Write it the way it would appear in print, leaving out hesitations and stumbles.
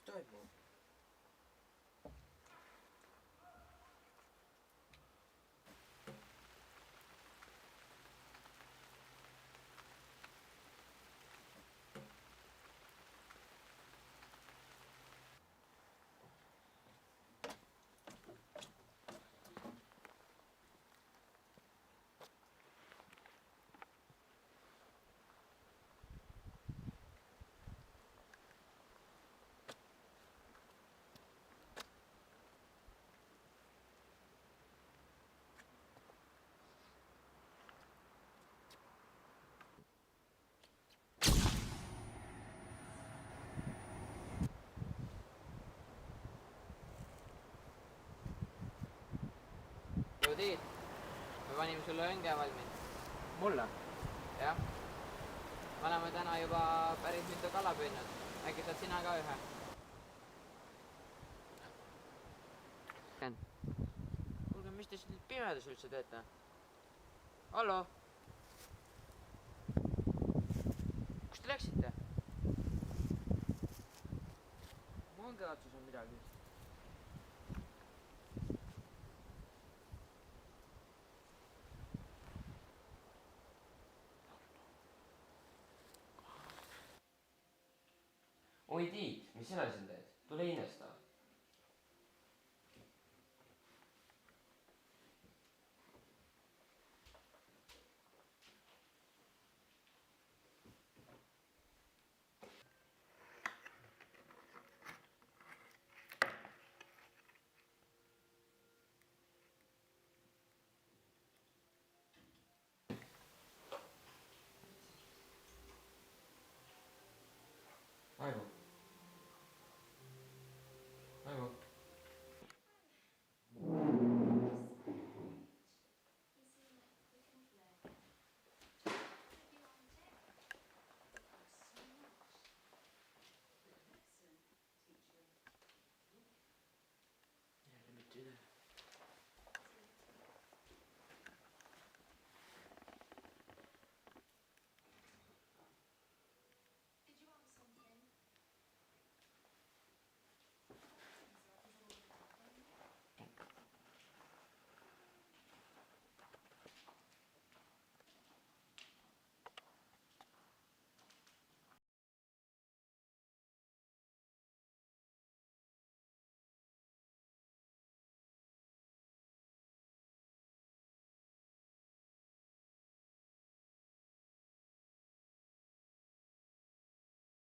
toimub? Tiit, me panime sulle õnge valmis. Mulle? Jah. Me oleme täna juba päris mitu kala püüdnud. Äkki saad sina ka ühe? Kuulge, mis te siin pimedas üldse teete? Hallo? Kus te läksite? Mõnge otsus on midagi. Oi Tiit, mis sina siin teed? Tule inesta. Aivo. Aivo.